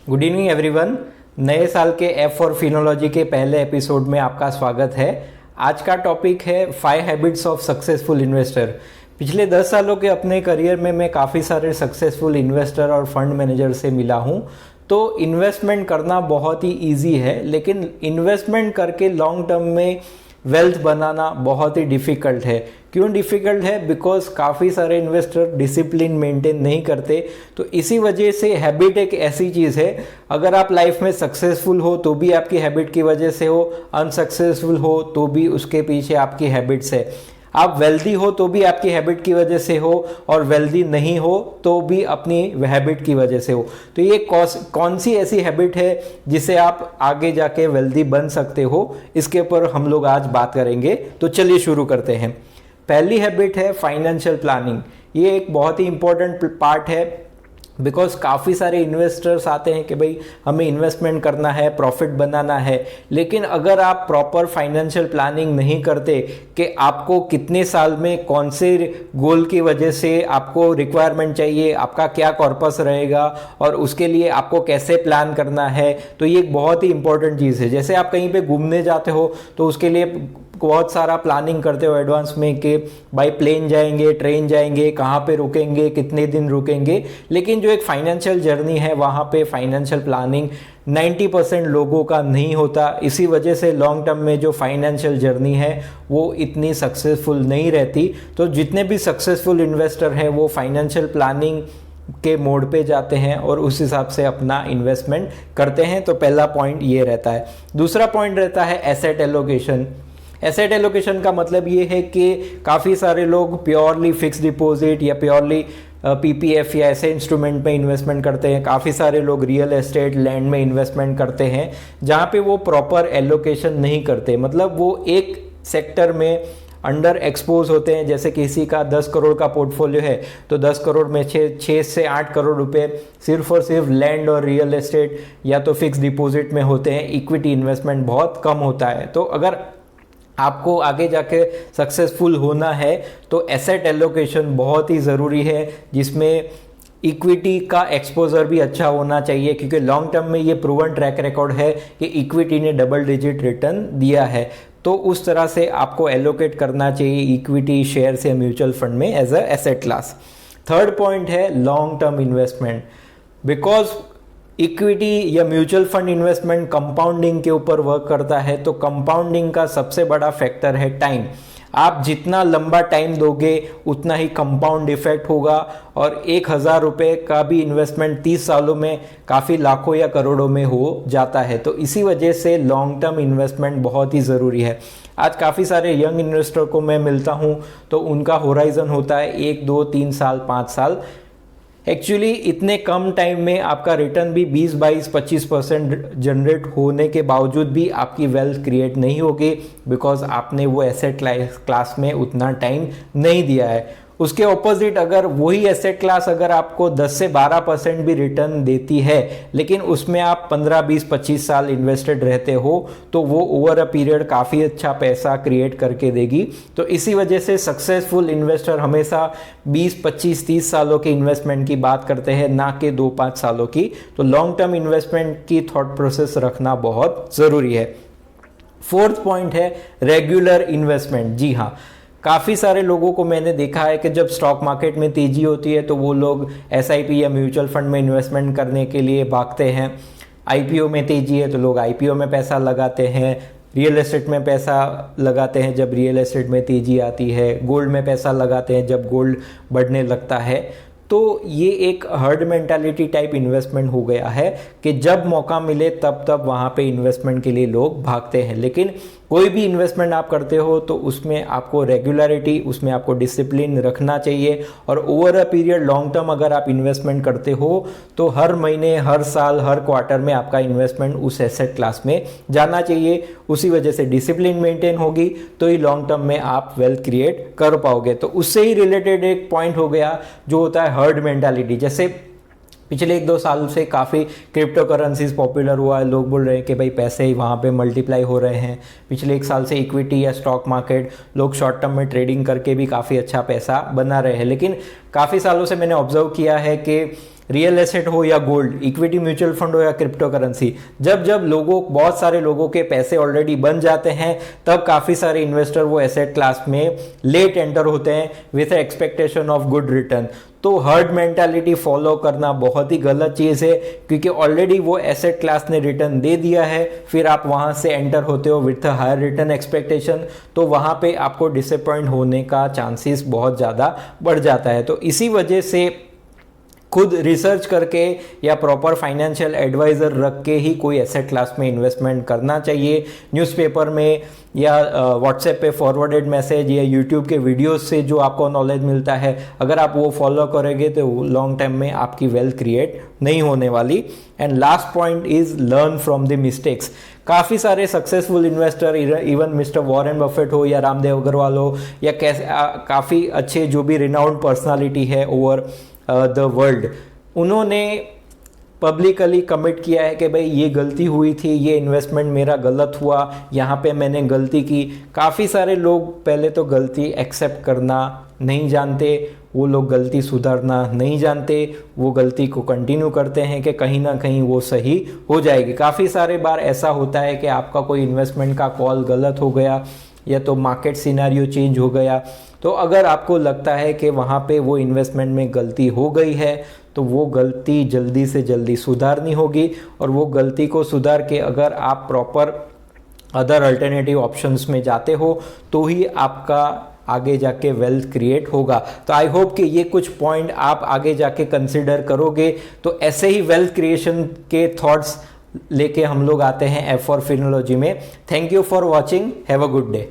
Good evening everyone. नए साल के एफ फॉर फिनोलॉजी के पहले एपिसोड में आपका स्वागत है। आज का टॉपिक है 5 हैबिट्स ऑफ सक्सेसफुल इन्वेस्टर। पिछले 10 सालों के अपने करियर में मैं काफ़ी सारे सक्सेसफुल इन्वेस्टर और फंड मैनेजर से मिला हूँ। तो इन्वेस्टमेंट करना बहुत ही ईजी है, लेकिन इन्वेस्टमेंट करके लॉन्ग टर्म में वेल्थ बनाना बहुत ही डिफ़िकल्ट है। क्यों डिफ़िकल्ट है? बिकॉज काफ़ी सारे इन्वेस्टर डिसिप्लिन मेंटेन नहीं करते। तो इसी वजह से हैबिट एक ऐसी चीज़ है, अगर आप लाइफ में सक्सेसफुल हो तो भी आपकी हैबिट की वजह से हो, अनसक्सेसफुल हो तो भी उसके पीछे आपकी हैबिट्स है। आप वेल्दी हो तो भी आपकी हैबिट की वजह से हो, और वेल्दी नहीं हो तो भी अपनी हैबिट की वजह से हो। तो ये कौन सी ऐसी हैबिट है जिसे आप आगे जाके वेल्दी बन सकते हो, इसके ऊपर हम लोग आज बात करेंगे। तो चलिए शुरू करते हैं। पहली हैबिट है फाइनेंशियल प्लानिंग। ये एक बहुत ही इंपॉर्टेंट पार्ट है, बिकॉज काफ़ी सारे इन्वेस्टर्स आते हैं कि भाई हमें इन्वेस्टमेंट करना है, प्रॉफिट बनाना है, लेकिन अगर आप प्रॉपर फाइनेंशियल प्लानिंग नहीं करते कि आपको कितने साल में कौन से गोल की वजह से आपको रिक्वायरमेंट चाहिए, आपका क्या कॉर्पस रहेगा और उसके लिए आपको कैसे प्लान करना है, तो ये एक बहुत ही इंपॉर्टेंट चीज़ है। जैसे आप कहीं पे घूमने जाते हो तो उसके लिए बहुत सारा प्लानिंग करते हो एडवांस में कि बाई प्लेन जाएंगे, ट्रेन जाएंगे, कहाँ पे रुकेंगे, कितने दिन रुकेंगे, लेकिन जो एक फाइनेंशियल जर्नी है वहाँ पे फाइनेंशियल प्लानिंग 90% लोगों का नहीं होता। इसी वजह से लॉन्ग टर्म में जो फाइनेंशियल जर्नी है वो इतनी सक्सेसफुल नहीं रहती। तो जितने भी सक्सेसफुल इन्वेस्टर हैं वो फाइनेंशियल प्लानिंग के मोड पे जाते हैं और उस हिसाब से अपना इन्वेस्टमेंट करते हैं। तो पहला पॉइंट ये रहता है। दूसरा पॉइंट रहता है एसेट एलोकेशन। एसेट एलोकेशन का मतलब ये है कि काफ़ी सारे लोग प्योरली फिक्स डिपॉजिट या प्योरली पीपीएफ या ऐसे इंस्ट्रूमेंट में इन्वेस्टमेंट करते हैं। काफ़ी सारे लोग रियल एस्टेट, लैंड में इन्वेस्टमेंट करते हैं, जहाँ पे वो प्रॉपर एलोकेशन नहीं करते। मतलब वो एक सेक्टर में अंडर एक्सपोज होते हैं। जैसे किसी का 10 करोड़ का पोर्टफोलियो है तो 10 करोड़ में 6 से 8 करोड़ रुपए सिर्फ और सिर्फ लैंड और रियल एस्टेट या तो फिक्स डिपॉजिट में होते हैं। इक्विटी इन्वेस्टमेंट बहुत कम होता है। तो अगर आपको आगे जाके सक्सेसफुल होना है तो एसेट एलोकेशन बहुत ही ज़रूरी है, जिसमें इक्विटी का एक्सपोजर भी अच्छा होना चाहिए, क्योंकि लॉन्ग टर्म में ये प्रूवन ट्रैक रिकॉर्ड है कि इक्विटी ने डबल डिजिट रिटर्न दिया है। तो उस तरह से आपको एलोकेट करना चाहिए इक्विटी, शेयर्स या म्यूचुअल फंड में as a asset class. Third point है long term investment. Because equity या म्यूचुअल फंड इन्वेस्टमेंट कंपाउंडिंग के ऊपर वर्क करता है, तो कंपाउंडिंग का सबसे बड़ा फैक्टर है टाइम। आप जितना लंबा टाइम दोगे उतना ही कंपाउंड इफेक्ट होगा, और 1,000 रुपये का भी इन्वेस्टमेंट 30 सालों में काफ़ी लाखों या करोड़ों में हो जाता है। तो इसी वजह से लॉन्ग टर्म इन्वेस्टमेंट बहुत ही ज़रूरी है। आज काफ़ी सारे यंग इन्वेस्टर को मैं मिलता हूँ तो उनका होराइजन होता है 1, 2, 3 साल, 5 साल। एक्चुअली इतने कम टाइम में आपका रिटर्न भी 20, 22, 25% जनरेट होने के बावजूद भी आपकी वेल्थ क्रिएट नहीं होगी, बिकॉज आपने वो एसेट क्लास में उतना टाइम नहीं दिया है। उसके ऑपोजिट अगर वही एसेट क्लास अगर आपको 10 से 12% भी रिटर्न देती है, लेकिन उसमें आप 15, 20, 25 साल इन्वेस्टेड रहते हो, तो वो ओवर अ पीरियड काफ़ी अच्छा पैसा क्रिएट करके देगी। तो इसी वजह से सक्सेसफुल इन्वेस्टर हमेशा 20, 25, 30 सालों के इन्वेस्टमेंट की बात करते हैं, ना कि 2-5 सालों की। तो लॉन्ग टर्म इन्वेस्टमेंट की थॉट प्रोसेस रखना बहुत ज़रूरी है। फोर्थ पॉइंट है रेगुलर इन्वेस्टमेंट। जी हाँ, काफ़ी सारे लोगों को मैंने देखा है कि जब स्टॉक मार्केट में तेज़ी होती है तो वो लोग एसआईपी या म्यूचुअल फंड में इन्वेस्टमेंट करने के लिए भागते हैं। आईपीओ में तेज़ी है तो लोग आईपीओ में पैसा लगाते हैं, रियल एस्टेट में पैसा लगाते हैं जब रियल एस्टेट में तेज़ी आती है, गोल्ड में पैसा लगाते हैं जब गोल्ड बढ़ने लगता है। तो ये एक हर्ड मेंटालिटी टाइप इन्वेस्टमेंट हो गया है कि जब मौका मिले तब तब वहाँ पे इन्वेस्टमेंट के लिए लोग भागते हैं। लेकिन कोई भी इन्वेस्टमेंट आप करते हो तो उसमें आपको रेगुलरिटी, उसमें आपको डिसिप्लिन रखना चाहिए, और over a period long term अगर आप इन्वेस्टमेंट करते हो तो हर महीने, हर साल, हर क्वार्टर में आपका इन्वेस्टमेंट उस एसेट क्लास में जाना चाहिए। उसी वजह से डिसिप्लिन मेंटेन होगी तो ही लॉन्ग टर्म में आप वेल्थ क्रिएट कर पाओगे। तो उससे ही रिलेटेड एक पॉइंट हो गया जो होता है हर्ड मेंटालिटी। जैसे पिछले 1-2 साल से काफ़ी क्रिप्टो करेंसीज पॉपुलर हुआ है, लोग बोल रहे हैं कि भाई पैसे ही वहाँ पे मल्टीप्लाई हो रहे हैं। पिछले 1 साल से इक्विटी या स्टॉक मार्केट लोग शॉर्ट टर्म में ट्रेडिंग करके भी काफ़ी अच्छा पैसा बना रहे हैं। लेकिन काफ़ी सालों से मैंने ऑब्जर्व किया है कि रियल एसेट हो या गोल्ड, इक्विटी म्यूचुअल फंड हो या क्रिप्टो करेंसी, जब जब लोगों बहुत सारे लोगों के पैसे ऑलरेडी बन जाते हैं तब काफ़ी सारे इन्वेस्टर वो एसेट क्लास में लेट एंटर होते हैं with expectation of good return. तो हर्ड मेंटालिटी फॉलो करना बहुत ही गलत चीज़ है, क्योंकि ऑलरेडी वो एसेट क्लास ने रिटर्न दे दिया है, फिर आप वहाँ से एंटर होते हो विथ हायर रिटर्न एक्सपेक्टेशन, तो वहाँ पे आपको डिसअपॉइंट होने का चांसेस बहुत ज़्यादा बढ़ जाता है। तो इसी वजह से खुद रिसर्च करके या प्रॉपर फाइनेंशियल एडवाइज़र रख के ही कोई एसेट क्लास में इन्वेस्टमेंट करना चाहिए। न्यूज़पेपर में या व्हाट्सएप पे फॉरवर्डेड मैसेज या यूट्यूब के वीडियोस से जो आपको नॉलेज मिलता है, अगर आप वो फॉलो करेंगे तो लॉन्ग टाइम में आपकी वेल्थ क्रिएट नहीं होने वाली। And last point is learn from the mistakes. काफ़ी सारे successful investor, even mister Warren Buffett हो या रामदेव अग्रवाल हो या काफ़ी अच्छे जो भी रिनाउंड पर्सनालिटी है ओवर द वर्ल्ड, उन्होंने पब्लिकली कमिट किया है कि भाई ये गलती हुई थी, ये इन्वेस्टमेंट मेरा गलत हुआ, यहाँ पे मैंने गलती की। काफ़ी सारे लोग पहले तो गलती एक्सेप्ट करना नहीं जानते, वो लोग गलती सुधारना नहीं जानते, वो गलती को कंटिन्यू करते हैं कि कहीं ना कहीं वो सही हो जाएगी। काफ़ी सारे बार ऐसा होता है कि आपका कोई इन्वेस्टमेंट का कॉल गलत हो गया या तो मार्केट सिनेरियो चेंज हो गया, तो अगर आपको लगता है कि वहाँ पे वो इन्वेस्टमेंट में गलती हो गई है तो वो गलती जल्दी से जल्दी सुधारनी होगी, और वो गलती को सुधार के अगर आप प्रॉपर अदर अल्टरनेटिव ऑप्शंस में जाते हो तो ही आपका आगे जाके वेल्थ क्रिएट होगा। तो आई होप कि ये कुछ पॉइंट आप आगे जाके कंसिडर करोगे। तो ऐसे ही वेल्थ क्रिएशन के थॉट्स लेके हम लोग आते हैं F for Finalogy में। Thank you for watching, have a good day.